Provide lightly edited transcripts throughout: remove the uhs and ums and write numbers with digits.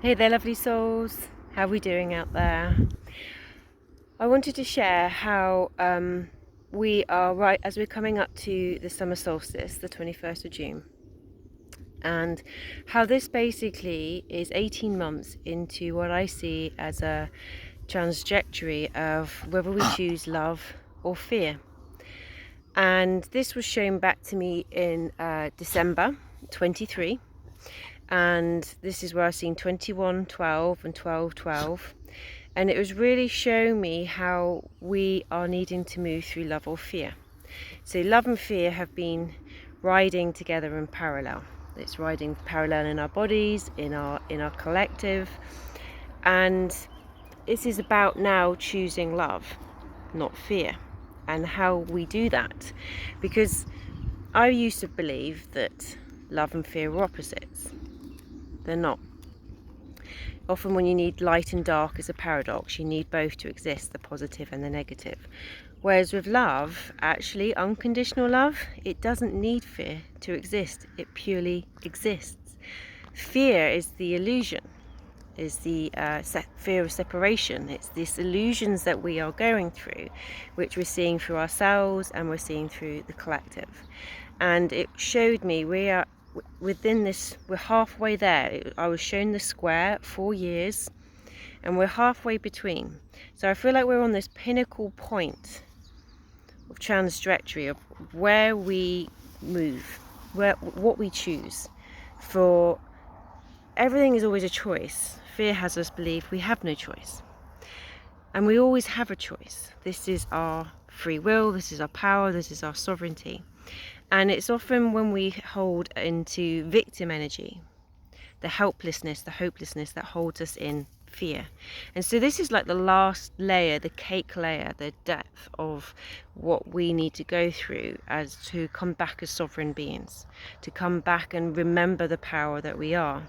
Hey there, lovely souls. How are we doing out there? I wanted to share how we are right as we're coming up to the summer solstice, the 21st of June, and how this basically is 18 months into what I see as a trajectory of whether we choose love or fear. And this was shown back to me in December 23. And this is where I've seen 21:12 and 12:12, and it was really showing me how we are needing to move through love or fear. So love and fear have been riding together in parallel. It's riding parallel in our bodies, in our collective, and this is about now choosing love, not fear, and how we do that. Because I used to believe that love and fear were opposites. They're not. Often when you need light and dark as a paradox, you need both to exist, the positive and the negative. Whereas with love, actually unconditional love, it doesn't need fear to exist. It purely exists. Fear is the illusion, is the fear of separation. It's these illusions that we are going through, which we're seeing through ourselves and we're seeing through the collective. And it showed me we are within this, we're halfway there. I was shown the square 4 years and we're halfway between. So I feel like we're on this pinnacle point of trajectory of where we move, what we choose. For everything is always a choice. Fear has us believe we have no choice, and we always have a choice. This is our free will, this is our power, this is our sovereignty. And it's often when we hold into victim energy, the helplessness, the hopelessness that holds us in fear. And so this is like the last layer, the cake layer, the depth of what we need to go through as to come back as sovereign beings, to come back and remember the power that we are.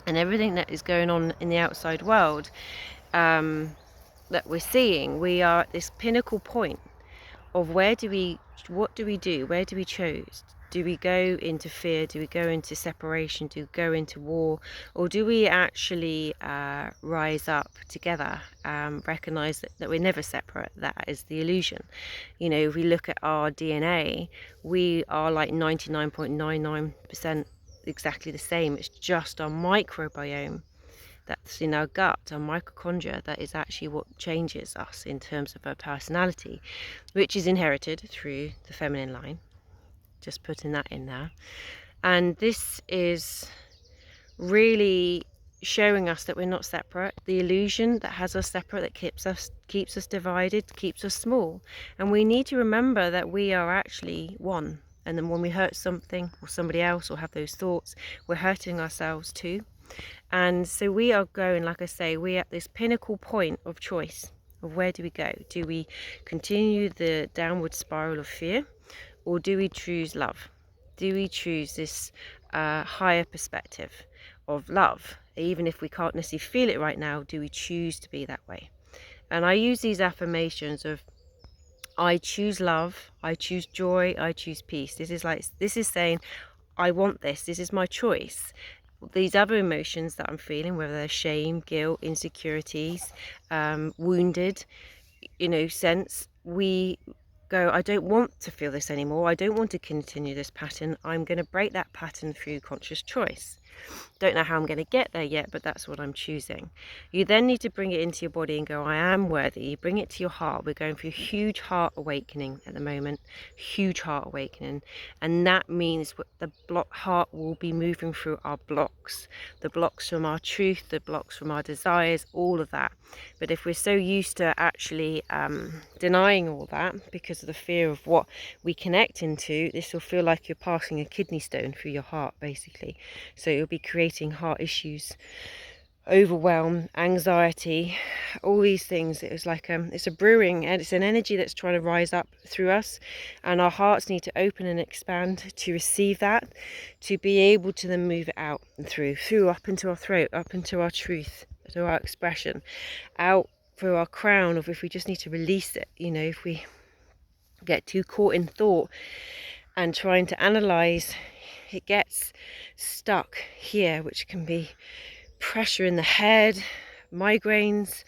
And everything that is going on in the outside world that we're seeing, we are at this pinnacle point of what do we do? Where do we choose? Do we go into fear? Do we go into separation? Do we go into war? Or do we actually rise up together, recognize that we're never separate? That is the illusion. You know, if we look at our DNA, we are like 99.99% exactly the same. It's just our microbiome that's in our gut, our mitochondria, that is actually what changes us in terms of our personality, which is inherited through the feminine line. Just putting that in there. And this is really showing us that we're not separate. The illusion that has us separate, that keeps us divided, keeps us small. And we need to remember that we are actually one. And then when we hurt something or somebody else or have those thoughts, we're hurting ourselves too. And so we are going, like I say, we're at this pinnacle point of choice of where do we go? Do we continue the downward spiral of fear, or do we choose love? Do we choose this higher perspective of love? Even if we can't necessarily feel it right now, do we choose to be that way? And I use these affirmations of I choose love, I choose joy, I choose peace. This is saying I want this. This is my choice. These other emotions that I'm feeling, whether they're shame, guilt, insecurities, wounded, sense, we go, I don't want to feel this anymore. I don't want to continue this pattern. I'm going to break that pattern through conscious choice. Don't know how I'm going to get there yet, but that's what I'm choosing. You then need to bring it into your body and go, I am worthy. You bring it to your heart. We're going through huge heart awakening at the moment, huge heart awakening. And that means the heart will be moving through our blocks, the blocks from our truth, the blocks from our desires, all of that. But if we're so used to actually denying all that because of the fear of what we connect into, this will feel like you're passing a kidney stone through your heart, basically. So you'll be creating heart issues, overwhelm, anxiety, all these things. It was like it's a brewing, and it's an energy that's trying to rise up through us, and our hearts need to open and expand to receive that, to be able to then move it out and through up into our throat, up into our truth, to our expression, out through our crown, of if we just need to release it. If we get too caught in thought and trying to analyze, it gets stuck here, which can be pressure in the head, migraines,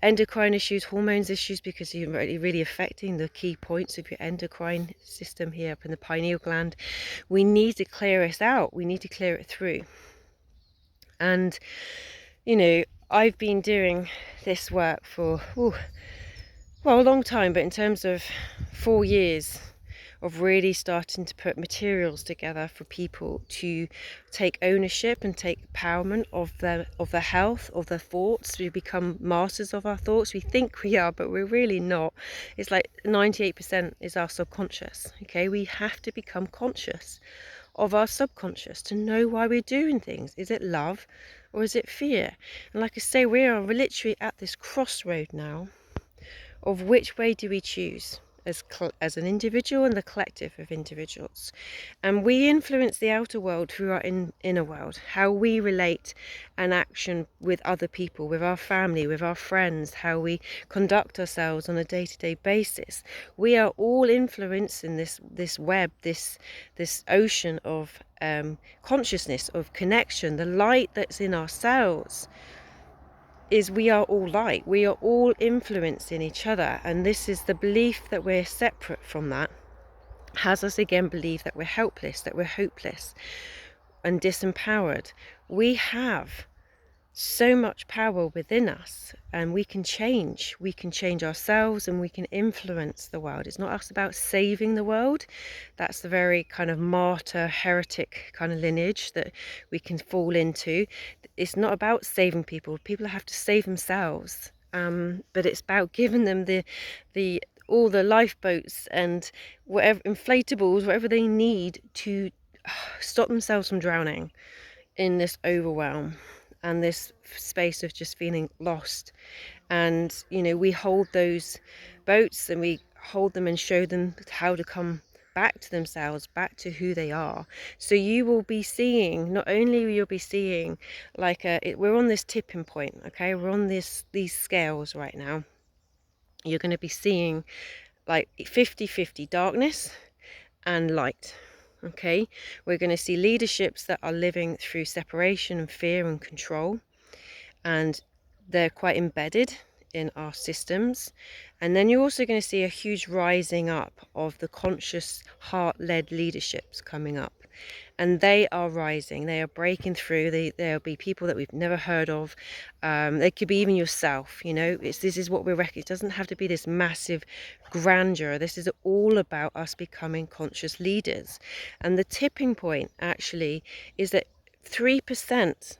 endocrine issues, hormones issues, because you're really affecting the key points of your endocrine system here up in the pineal gland. We need to clear this out. We need to clear it through. And, you know, I've been doing this work for, well, a long time, but in terms of 4 years of really starting to put materials together for people to take ownership and take empowerment of their health, of their thoughts. We become masters of our thoughts. We think we are, but we're really not. It's like 98% is our subconscious. Okay, we have to become conscious of our subconscious to know why we're doing things. Is it love or is it fear? And like I say, we are literally at this crossroad now of which way do we choose as an individual and the collective of individuals. And we influence the outer world through our inner world, how we relate and action with other people, with our family, with our friends, how we conduct ourselves on a day-to-day basis. We are all influencing this web, this ocean of consciousness, of connection, the light that's in ourselves. Is we are all light, we are all influencing each other, and this is the belief that we're separate from that has us again believe that we're helpless, that we're hopeless and disempowered. We have so much power within us, and we can change ourselves, and we can influence the world. It's not us about saving the world. That's the very kind of martyr heretic kind of lineage that we can fall into. It's not about saving people have to save themselves, but it's about giving them the all the lifeboats and whatever inflatables, whatever they need to stop themselves from drowning in this overwhelm and this space of just feeling lost. And you know, we hold those boats and we hold them and show them how to come back to themselves, back to who they are. So you will be seeing, not only will you be seeing like we're on this tipping point, okay, we're on these scales right now. You're going to be seeing like 50-50 darkness and light. Okay, we're going to see leaderships that are living through separation and fear and control, and they're quite embedded in our systems. And then you're also going to see a huge rising up of the conscious heart-led leaderships coming up, and they are rising, they are breaking through. There'll be people that we've never heard of. They could be even yourself, you know. This is what we're recognizing. It doesn't have to be this massive grandeur. This is all about us becoming conscious leaders. And the tipping point actually is that 3%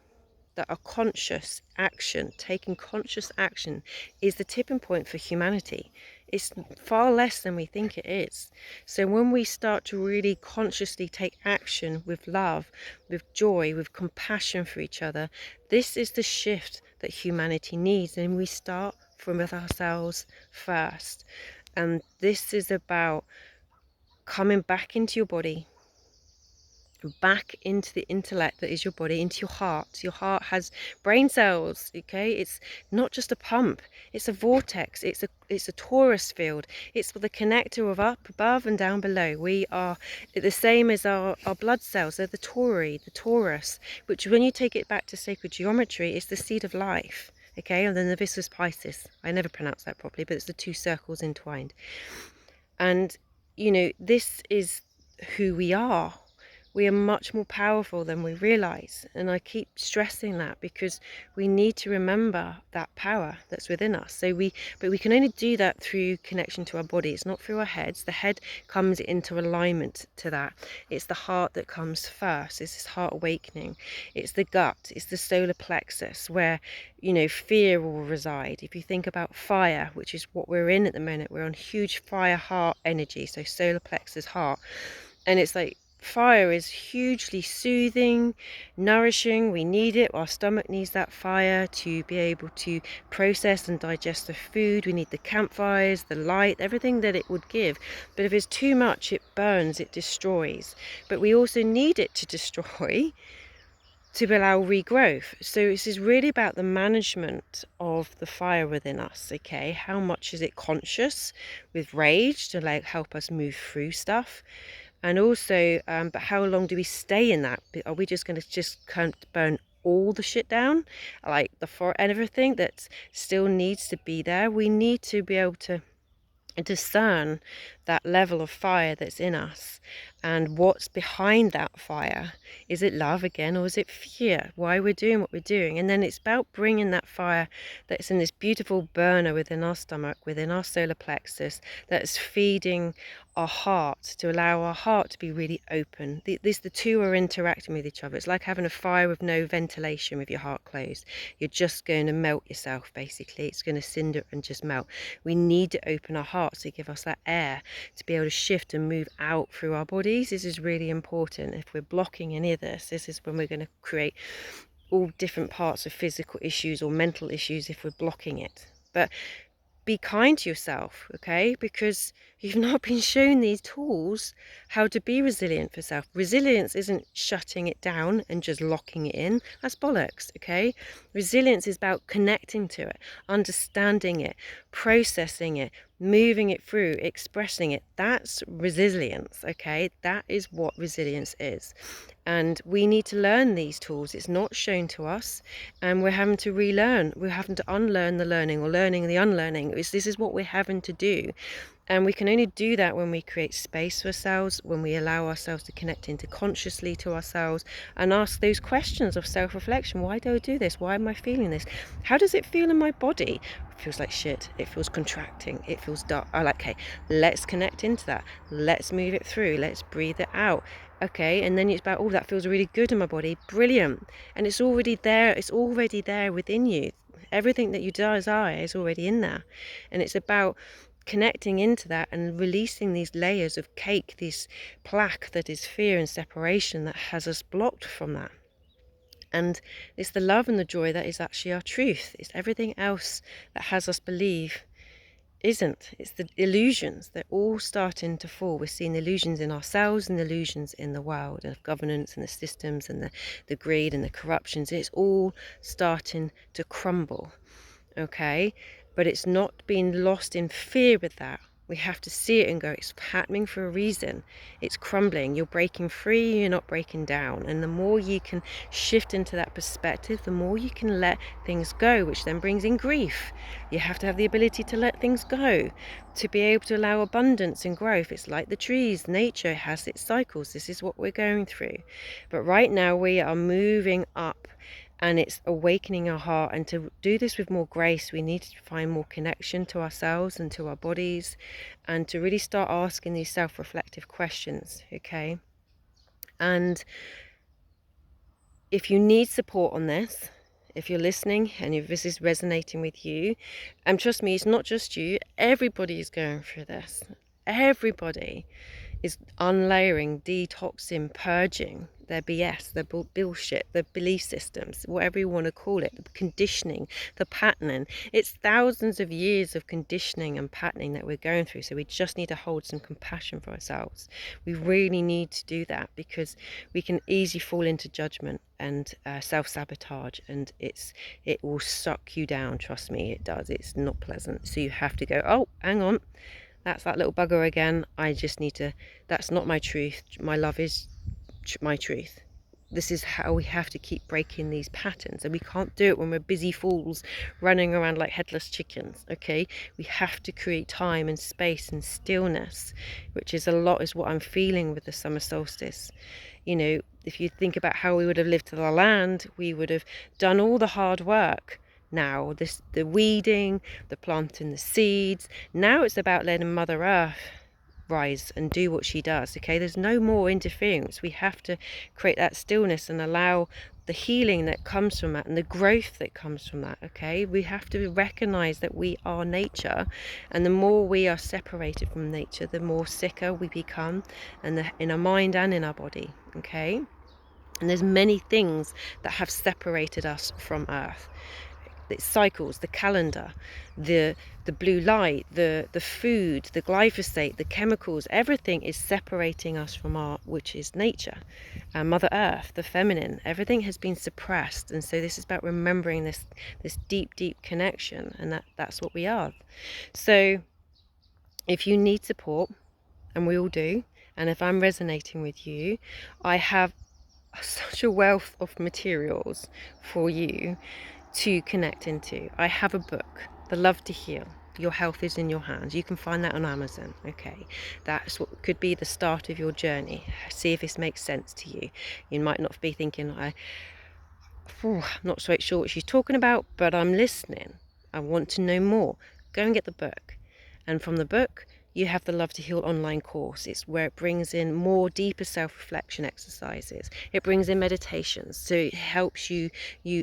that are conscious action, taking conscious action, is the tipping point for humanity. It's far less than we think it is. So when we start to really consciously take action with love, with joy, with compassion for each other, this is the shift that humanity needs. And we start from with ourselves first. And this is about coming back into your body, back into the intellect that is your body, into your heart. Your heart has brain cells, okay? It's not just a pump, it's a vortex, it's a torus field. It's the connector of up above and down below. We are the same as our blood cells. They're the tori, the torus, which when you take it back to sacred geometry, is the seed of life, okay? And then the viscus piscis, I never pronounce that properly, but it's the two circles entwined. And you know, this is who we are. We are much more powerful than we realize. And I keep stressing that because we need to remember that power that's within us. But we can only do that through connection to our body. It's not through our heads. The head comes into alignment to that. It's the heart that comes first. It's this heart awakening. It's the gut. It's the solar plexus where, you know, fear will reside. If you think about fire, which is what we're in at the moment, we're on huge fire heart energy. So solar plexus heart. And it's like, fire is hugely soothing, nourishing. We need it. Our stomach needs that fire to be able to process and digest the food. We need the campfires, the light, everything that it would give. But if it's too much, it burns, it destroys. But we also need it to destroy to allow regrowth. So this is really about the management of the fire within us, okay? How much is it conscious with rage to like help us move through stuff? And also, but how long do we stay in that? Are we just going to burn all the shit down, like the and everything that still needs to be there. We need to be able to discern that level of fire that's in us and what's behind that fire. Is it love again, or is it fear? Why we're doing what we're doing? And then it's about bringing that fire that's in this beautiful burner within our stomach, within our solar plexus, that's feeding our heart, to allow our heart to be really open. The two are interacting with each other. It's like having a fire with no ventilation with your heart closed. You're just going to melt yourself, basically. It's going to cinder and just melt. We need to open our hearts to give us that air to be able to shift and move out through our bodies. This is really important. If we're blocking any of this, this is when we're going to create all different parts of physical issues or mental issues if we're blocking it. But be kind to yourself, okay? Because you've not been shown these tools how to be resilient for self. Resilience isn't shutting it down and just locking it in. That's bollocks, okay? Resilience is about connecting to it, understanding it, processing it, moving it through, expressing it. That's resilience, okay? That is what resilience is. And we need to learn these tools. It's not shown to us, and we're having to relearn. We're having to unlearn the learning, or learning the unlearning. This is what we're having to do. And we can only do that when we create space for ourselves, when we allow ourselves to connect into consciously to ourselves and ask those questions of self-reflection. Why do I do this? Why am I feeling this? How does it feel in my body? It feels like shit. It feels contracting. It feels dark. I like, okay, let's connect into that. Let's move it through. Let's breathe it out. Okay, and then it's about, oh, that feels really good in my body. Brilliant. And it's already there. It's already there within you. Everything that you desire is already in there. And it's about connecting into that and releasing these layers of cake, this plaque that is fear and separation that has us blocked from that. And it's the love and the joy that is actually our truth. It's everything else that has us believe isn't. It's the illusions. They're all starting to fall. We're seeing illusions in ourselves and illusions in the world, of governance and the systems and the greed and the corruptions. It's all starting to crumble, okay? But it's not being lost in fear with that. We have to see it and go, it's happening for a reason. It's crumbling. You're breaking free, you're not breaking down. And the more you can shift into that perspective, the more you can let things go, which then brings in grief. You have to have the ability to let things go, to be able to allow abundance and growth. It's like the trees. Nature has its cycles. This is what we're going through. But right now we are moving up, and it's awakening our heart. And to do this with more grace, we need to find more connection to ourselves and to our bodies, and to really start asking these self-reflective questions, okay? And if you need support on this, if you're listening and if this is resonating with you, and trust me, it's not just you, everybody is going through this. Everybody is unlayering, detoxing, purging their BS, their bullshit, their belief systems, whatever you want to call it, the conditioning, the patterning. It's thousands of years of conditioning and patterning that we're going through. So we just need to hold some compassion for ourselves. We really need to do that, because we can easily fall into judgment and self-sabotage, and it will suck you down. Trust me, it does. It's not pleasant. So you have to go, oh, hang on. That's that little bugger again. I just need to, that's not my truth. My love is my truth. This is how we have to keep breaking these patterns, and we can't do it when we're busy fools running around like headless chickens, okay? We have to create time and space and stillness, which is what I'm feeling with the summer solstice. You know, if you think about how we would have lived to the land, we would have done all the hard work. Now the weeding, the planting the seeds, now it's about letting Mother Earth rise and do what she does, okay? There's no more interference. We have to create that stillness and allow the healing that comes from that and the growth that comes from that, okay? We have to recognize that we are nature, and the more we are separated from nature, the more sicker we become, and in our mind and in our body, okay? And there's many things that have separated us from Earth. The cycles, the calendar, the blue light, the food, the glyphosate, the chemicals, everything is separating us from which is nature, Mother Earth, the feminine. Everything has been suppressed, and so this is about remembering this deep connection, and that's what we are. So if you need support, and we all do, and if I'm resonating with you, I have such a wealth of materials for you to connect into. I have a book, The Love to Heal. Your health is in your hands. You can find that on Amazon. Okay, that's what could be the start of your journey. See if this makes sense to you. You might not be thinking, I'm not so sure what she's talking about, but I'm listening. I want to know more. Go and get the book. And from the book, you have the Love to Heal online course. It's where it brings in more deeper self-reflection exercises. It brings in meditations. So it helps you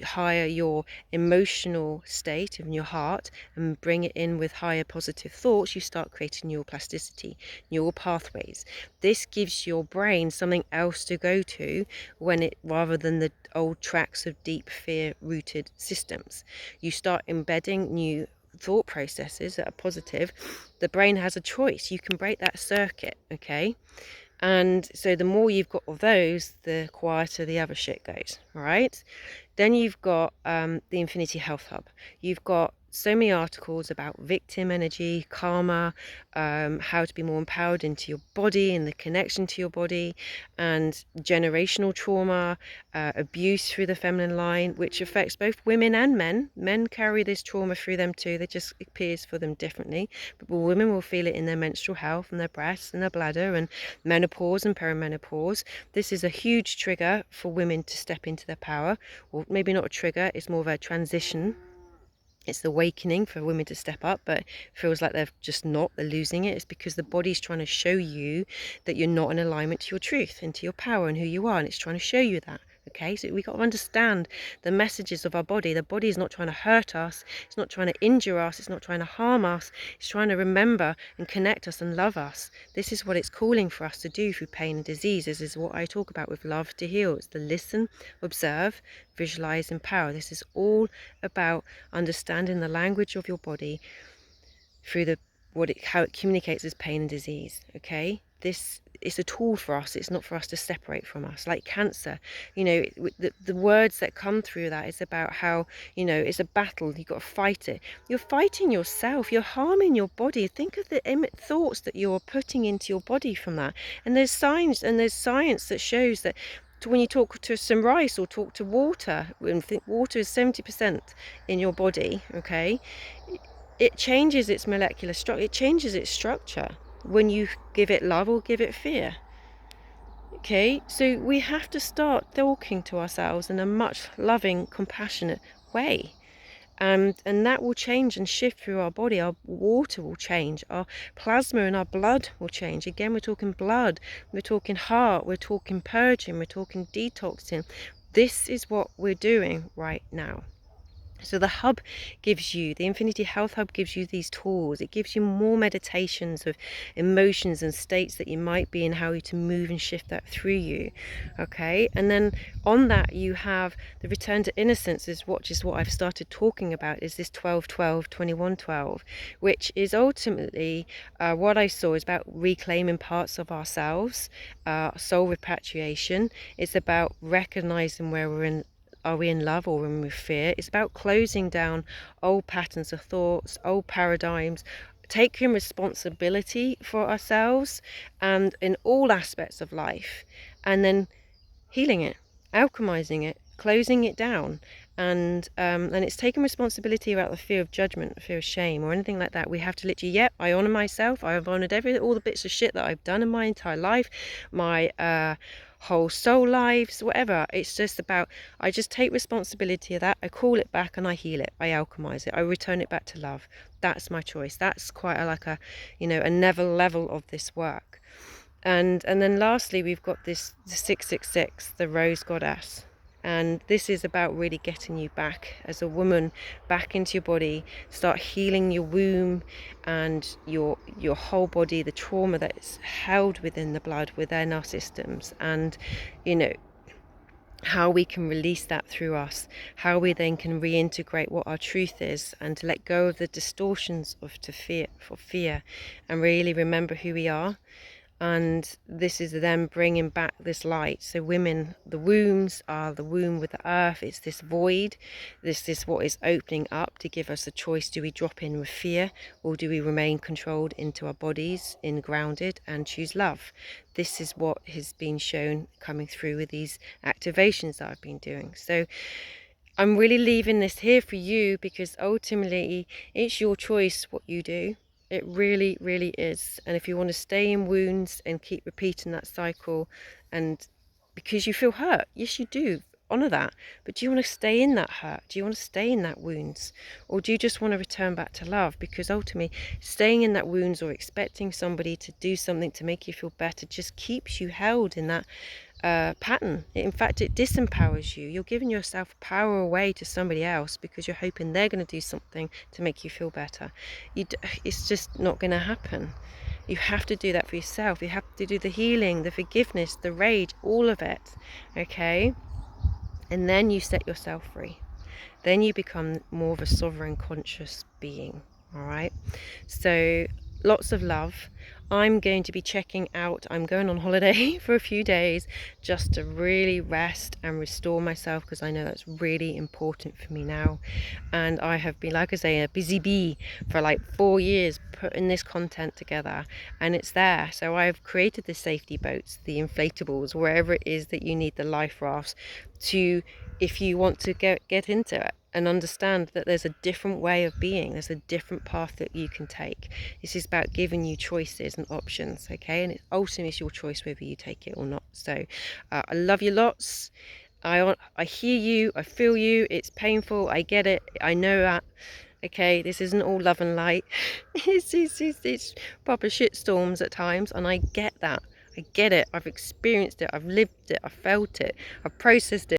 higher your emotional state in your heart and bring it in with higher positive thoughts. You start creating neuroplasticity, neural pathways. This gives your brain something else to go to rather than the old tracks of deep fear-rooted systems. You start embedding new thought processes that are positive. The brain has a choice. You can break that circuit, okay? And so the more you've got of those, the quieter the other shit goes, all right? Then you've got the Infinity Health Hub. You've got so many articles about victim energy, karma, how to be more empowered into your body and the connection to your body, and generational trauma, abuse through the feminine line, which affects both women and men. Men carry this trauma through them too. It just appears for them differently. But women will feel it in their menstrual health and their breasts and their bladder and menopause and perimenopause. This is a huge trigger for women to step into their power. Or maybe not a trigger, it's more of a transition. It's the awakening for women to step up, but it feels like they're just not, they're losing it. It's because the body's trying to show you that you're not in alignment to your truth and to your power and who you are, and it's trying to show you that. Okay, so we got to understand the messages of our body. The body is not trying to hurt us, it's not trying to injure us, it's not trying to harm us, it's trying to remember and connect us and love us. This is what it's calling for us to do through pain and disease. This is what I talk about with Love to Heal. It's the listen, observe, visualize, empower. This is all about understanding the language of your body through how it communicates as pain and disease. Okay, this is a tool for us. It's not for us to separate from us. Like cancer, the words that come through that is about how, it's a battle. You've got to fight it. You're fighting yourself. You're harming your body. Think of the thoughts that you're putting into your body from that. And there's signs and there's science that shows that when you talk to some rice or talk to water, and think water is 70% in your body, okay, it changes its molecular structure, it changes its structure when you give it love or give it fear. Okay, so we have to start talking to ourselves in a much loving, compassionate way. And that will change and shift through our body. Our water will change, our plasma and our blood will change. Again, we're talking blood, we're talking heart, we're talking purging, we're talking detoxing. This is what we're doing right now. So the hub gives you, the Infinity Health Hub gives you these tools. It gives you more meditations of emotions and states that you might be in, how to move and shift that through you. Okay, and then on that you have the return to innocence, which is what I've started talking about, is this 12-12-21-12, which is ultimately what I saw is about reclaiming parts of ourselves, soul repatriation. It's about recognizing where we're in. Are we in love or in with fear? It's about closing down old patterns of thoughts, old paradigms, taking responsibility for ourselves and in all aspects of life, and then healing it, alchemizing it, closing it down. And it's taking responsibility about the fear of judgment, the fear of shame, or anything like that. We have to literally, I honor myself. I have honored all the bits of shit that I've done in my entire life, my whole soul lives, whatever. It's just about, I just take responsibility of that. I call it back and I heal it. I alchemize it. I return it back to love. That's my choice. That's quite a never level of this work. And then lastly, we've got the 666, the Rose Goddess. And this is about really getting you back as a woman, back into your body, start healing your womb and your whole body, the trauma that's held within the blood, within our systems, and how we can release that through us, how we then can reintegrate what our truth is, and to let go of the distortions of fear, and really remember who we are. and this is them bringing back this light. So women, the wombs are the womb with the earth. It's this void, this is what is opening up to give us a choice. Do we drop in with fear, or do we remain controlled into our bodies, in grounded, and choose love? This is what has been shown coming through with these activations that I've been doing. So I'm really leaving this here for you, because ultimately it's your choice what you do. It really, really is. And if you want to stay in wounds and keep repeating that cycle, and because you feel hurt, yes, you do, honor that. But do you want to stay in that hurt? Do you want to stay in that wounds? Or do you just want to return back to love? Because ultimately, staying in that wounds or expecting somebody to do something to make you feel better just keeps you held in that pattern. In fact, it disempowers you. You're giving yourself power away to somebody else because you're hoping they're going to do something to make you feel better. It's just not going to happen. You have to do that for yourself. You have to do the healing, the forgiveness, the rage, all of it. Okay? And then you set yourself free. Then you become more of a sovereign, conscious being. All right? So lots of love. I'm going to be checking out, I'm going on holiday for a few days just to really rest and restore myself, because I know that's really important for me now. And I have been, like I say, a busy bee for like 4 years putting this content together, and it's there. So I've created the safety boats, the inflatables, wherever it is that you need the life rafts to, if you want to get into it and understand that there's a different way of being, there's a different path that you can take. This is about giving you choices and options, okay? And it ultimately is your choice whether you take it or not. So I love you lots. I hear you, I feel you, it's painful, I get it, I know that. Okay, this isn't all love and light. It's proper shit storms at times, and I get that. I get it. I've experienced it, I've lived it, I've felt it, I've processed it.